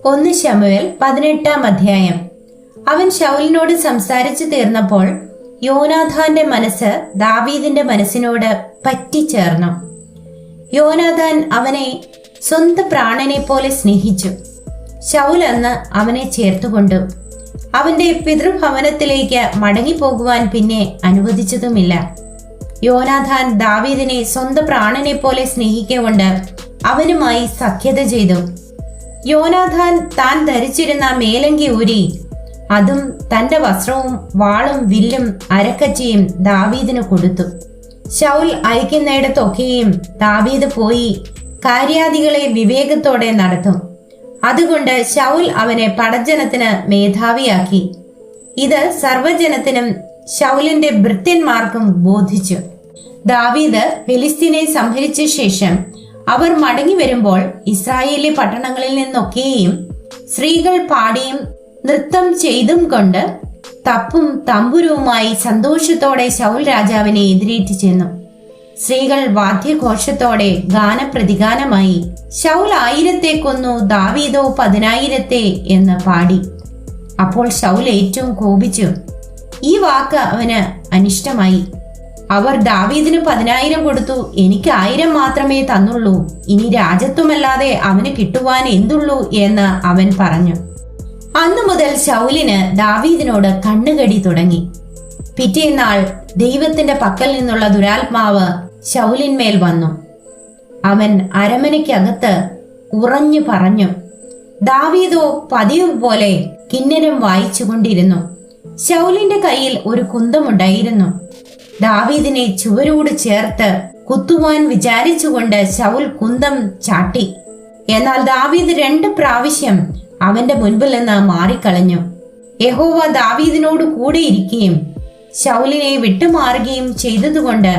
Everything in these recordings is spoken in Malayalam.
1 ശമൂവേൽ 18-ാം അധ്യായം. അവൻ ശൗലിനോട് സംസാരിച്ചു തീർന്നപ്പോൾ യോനാഥാന്റെ മനസ്സ് ദാവീദിന്റെ മനസ്സിനോട് പറ്റിച്ചേർന്നു. യോനാഥാൻ അവനെ സ്വന്തം പ്രാണനെ പോലെ സ്നേഹിച്ചു. ശൗൽ അന്ന് അവനെ ചേർത്തുകൊണ്ടു അവന്റെ പിതൃഭവനത്തിലേക്ക് മടങ്ങിപ്പോകുവാൻ പിന്നെ അനുവദിച്ചതുമില്ല. യോനാഥാൻ ദാവീദിനെ സ്വന്തം പ്രാണനെ പോലെ സ്നേഹിക്കൊണ്ട് അവനുമായി സഖ്യത ചെയ്തു. യോനാഥാൻ താൻ ധരിച്ചിരുന്ന മേലങ്കി ഊരി അതും തന്റെ വസ്ത്രവും വാളും വില്ലും അരക്കച്ചിയും ദാവീദിന് കൊടുത്തു. ശൗൽ അയക്കുന്നിടത്തൊക്കെയും ദാവീദ് പോയി കാര്യാദികളെ വിവേകത്തോടെ നടത്തും. അതുകൊണ്ട് ശൗൽ അവനെ പടജ്ജനത്തിന് മേധാവിയാക്കി. ഇത് സർവ്വജനത്തിനും ശൗലിന്റെ ഭൃത്യന്മാർക്കും ബോധിച്ചു. ദാവീദ് ഫെലിസ്തീനെ സംഹരിച്ച ശേഷം അവർ മടങ്ങി വരുമ്പോൾ ഇസ്രായേലി പട്ടണങ്ങളിൽ നിന്നൊക്കെയും സ്ത്രീകൾ പാടിയും നൃത്തം ചെയ്തും കൊണ്ട് തപ്പും തമ്പുരുവുമായി സന്തോഷത്തോടെ ശൗൽ രാജാവിനെ എതിരേറ്റ് ചെന്നു. സ്ത്രീകൾ വാദ്യഘോഷത്തോടെ ഗാനപ്രതിഗാനമായി ശൗൽ 1000 കൊന്നു, ദാവീദോ 10,000 എന്ന് പാടി. അപ്പോൾ ശൗൽ ഏറ്റവും കോപിച്ചു. ഈ വാക്ക് അവന് അനിഷ്ടമായി. അവർ ദാവീദിന് 10,000 കൊടുത്തു, എനിക്ക് 1000 മാത്രമേ തന്നുള്ളൂ. ഇനി രാജത്വമല്ലാതെ അവന് കിട്ടുവാൻ എന്തുള്ളൂ എന്ന് അവൻ പറഞ്ഞു. അന്നു മുതൽ ശൗലിന് ദാവീദിനോട് കണ്ണുകടി തുടങ്ങി. പിറ്റേന്നാൾ ദൈവത്തിന്റെ പക്കൽ നിന്നുള്ള ദുരാത്മാവ് ശൗലിന്മേൽ വന്നു. അവൻ അരമനയ്ക്കകത്ത് ഉറഞ്ഞു പറഞ്ഞു. ദാവീദോ പതിവ് പോലെ കിന്നരം വായിച്ചുകൊണ്ടിരുന്നു. ശൗലിന്റെ കയ്യിൽ ഒരു കുന്തമുണ്ടായിരുന്നു. ദാവീദിനെ ചുവരോട് ചേർത്ത് കുത്തുവാൻ വിചാരിച്ചുകൊണ്ട് ശൗൽ കുന്തം ചാട്ടി. എന്നാൽ ദാവീദ് 2 പ്രാവശ്യം അവന്റെ മുൻപിൽ നിന്ന് മാറിക്കളഞ്ഞു. യഹോവ ദാവീദിനോട് കൂടെ ഇരിക്കുകയും ശൗലിനെ വിട്ടുമാറുകയും ചെയ്തതുകൊണ്ട്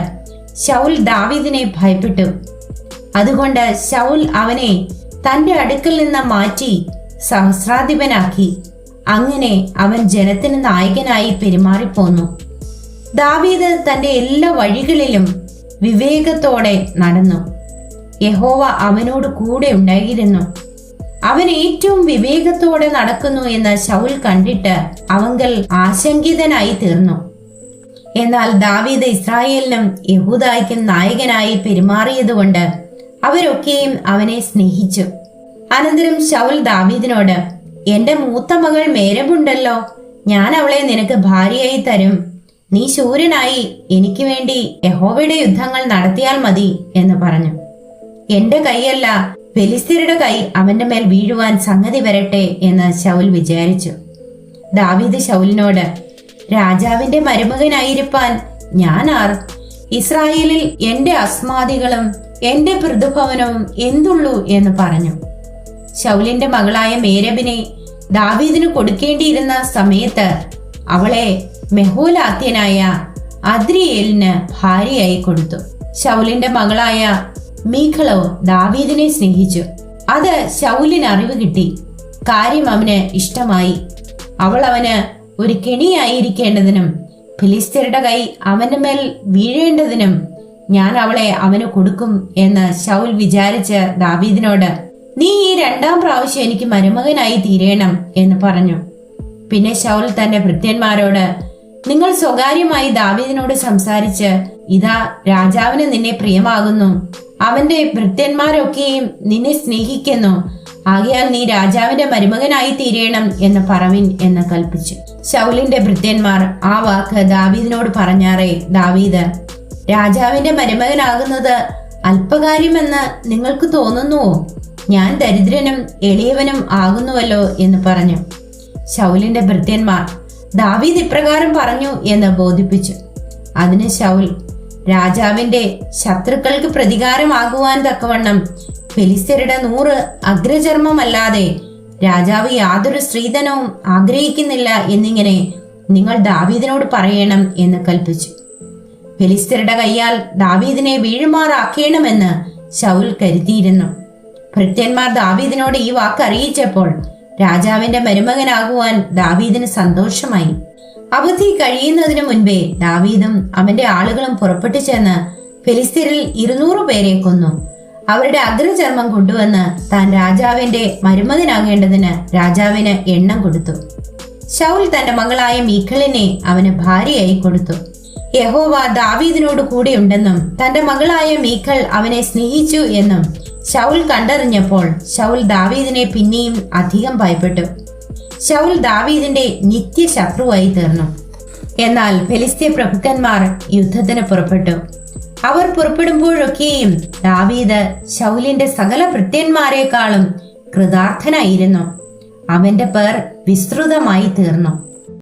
ശൗൽ ദാവീദിനെ ഭയപ്പെട്ടു. അതുകൊണ്ട് ശൗൽ അവനെ തന്റെ അടുക്കൽ നിന്ന് മാറ്റി സഹസ്രാധിപനാക്കി. അങ്ങനെ അവൻ ജനത്തിന് നായകനായി പെരുമാറിപ്പോന്നു. ദാവീദ് തന്റെ എല്ലാ വഴികളിലും വിവേകത്തോടെ നടന്നു. യഹോവ അവനോട് കൂടെ ഉണ്ടായിരുന്നു. അവൻ ഏറ്റവും വിവേകത്തോടെ നടക്കുന്നു എന്ന് ശൗൽ കണ്ടിട്ട് അവങ്കൽ ആശങ്കിതനായി തീർന്നു. എന്നാൽ ദാവീദ് ഇസ്രായേലിനും യഹൂദായ്ക്കും നായകനായി പെരുമാറിയതുകൊണ്ട് അവരൊക്കെയും അവനെ സ്നേഹിച്ചു. അനന്തരം ശൗൽ ദാവീദിനോട്, എന്റെ മൂത്ത മകൾ മേരബുണ്ടല്ലോ, ഞാൻ അവളെ നിനക്ക് ഭാര്യയായി തരും. നീ ശൂരനായി എനിക്ക് വേണ്ടി യഹോവയുടെ യുദ്ധങ്ങൾ നടത്തിയാൽ മതി എന്ന് പറഞ്ഞു. എന്റെ കൈയല്ല, ഫെലിസ്ത്യരുടെ കൈ അവന്റെ മേൽ വീഴുവാൻ സംഗതി വരട്ടെ എന്ന് ശൗൽ വിചാരിച്ചു. ദാവീദ് ശൗലിനോട്, രാജാവിന്റെ മരുമകനായിരിക്കാൻ ഞാൻ ആർ? ഇസ്രായേലിൽ എന്റെ അസ്മാദികളും എന്റെ പിതൃഭവനവും എന്തുള്ളൂ എന്ന് പറഞ്ഞു. ശൗലിന്റെ മകളായ മേരബിനെ ദാവീദിന് കൊടുക്കേണ്ടിയിരുന്ന സമയത്ത് അവളെ മെഹോലാത്യനായ അദ്രിയേലിന് ഭാര്യയായി കൊടുത്തു. ശൗലിന്റെ മകളായ മീഖളോ ദാവീദിനെ സ്നേഹിച്ചു. അത് ശൗലിന് അറിവ് കിട്ടി. കാര്യം അവന് ഇഷ്ടമായി. അവൾ അവന് ഒരു കെണിയായിരിക്കേണ്ടതിനും ഫിലിസ്ത്യരുടെ കൈ അവന്റെ മേൽ വീഴേണ്ടതിനും ഞാൻ അവളെ അവന് കൊടുക്കും എന്ന് ശൗൽ വിചാരിച്ച് ദാവീദിനോട്, നീ ഈ 2ാം പ്രാവശ്യം എനിക്ക് മരുമകനായി തീരേണം എന്ന് പറഞ്ഞു. പിന്നെ ശൗൽ തന്റെ ഭൃത്യന്മാരോട്, നിങ്ങൾ സ്വകാര്യമായി ദാവീദിനോട് സംസാരിച്ച്, ഇതാ രാജാവിന് നിന്നെ പ്രിയമാകുന്നു, അവന്റെ ഭൃത്യന്മാരൊക്കെയും നിന്നെ സ്നേഹിക്കുന്നു, ആകയാൽ നീ രാജാവിന്റെ മരുമകനായി തീരേണം എന്ന് പറവിൻ എന്ന് കൽപ്പിച്ചു. ശൗലിന്റെ ഭൃത്യന്മാർ ആ വാക്ക് ദാവീദിനോട് പറഞ്ഞാറേ, ദാവീദ് രാജാവിന്റെ മരുമകനാകുന്നത് അല്പകാര്യമെന്ന് നിങ്ങൾക്ക് തോന്നുന്നുവോ? ഞാൻ ദരിദ്രനും എളിയവനും ആകുന്നുവല്ലോ എന്ന് പറഞ്ഞു. ശൗലിന്റെ ഭൃത്യന്മാർ ദാവീദ് ഇപ്രകാരം പറഞ്ഞു എന്ന് ബോധിപ്പിച്ചു. അതിന് ശൗൽ, രാജാവിന്റെ ശത്രുക്കൾക്ക് പ്രതികാരമാകുവാൻ തക്കവണ്ണം ഫെലിസ്ത്യരുടെ 100 അഗ്രചർമ്മമല്ലാതെ രാജാവ് യാതൊരു സ്ത്രീധനവും ആഗ്രഹിക്കുന്നില്ല എന്നിങ്ങനെ നിങ്ങൾ ദാവീദിനോട് പറയണം എന്ന് കൽപ്പിച്ചു. ഫെലിസ്ത്യരുടെ കയ്യാൽ ദാവീദിനെ വീഴുമാറാക്കണമെന്ന് ശൗൽ കരുതിയിരുന്നു. ഭൃത്യന്മാർ ദാവീദിനോട് ഈ വാക്ക് അറിയിച്ചപ്പോൾ രാജാവിന്റെ മരുമകനാകുവാൻ ദാവീദിന് സന്തോഷമായി. അവധി കഴിയുന്നതിനു മുൻപേ ദാവീദും അവന്റെ ആളുകളും പുറപ്പെട്ടു ചെന്ന് ഫെലിസ്ത്യരിൽ 200 പേരെ കൊന്നു. അവരുടെ അഗ്രചർമ്മം കൊണ്ടുവന്ന് താൻ രാജാവിന്റെ മരുമകനാകേണ്ടതിന് രാജാവിന് എണ്ണം കൊടുത്തു. ശൗൽ തന്റെ മകളായ മീഖളിനെ അവന് ഭാര്യയായി കൊടുത്തു. യഹോവ ദാവീദിനോട് കൂടെയുണ്ടെന്നും തന്റെ മകളായ മീഖൾ അവനെ സ്നേഹിച്ചു എന്നും ശൗൽ കണ്ടറിഞ്ഞപ്പോൾ ശൗൽ ദാവീദിനെ പിന്നെയും അധികം ഭയപ്പെട്ടു. ശൗൽ ദാവീദിന്റെ നിത്യശത്രുവായി തീർന്നു. എന്നാൽ ഫെലിസ്ത്യ പ്രഭുക്കന്മാർ യുദ്ധത്തിന് പുറപ്പെട്ടു. അവർ പുറപ്പെടുമ്പോഴൊക്കെയും ദാവീദ് ശൗലിന്റെ സകല ഭൃത്യന്മാരെക്കാളും കൃതാർത്ഥനായിരുന്നു. അവന്റെ പേർ വിസ്തൃതമായി തീർന്നു.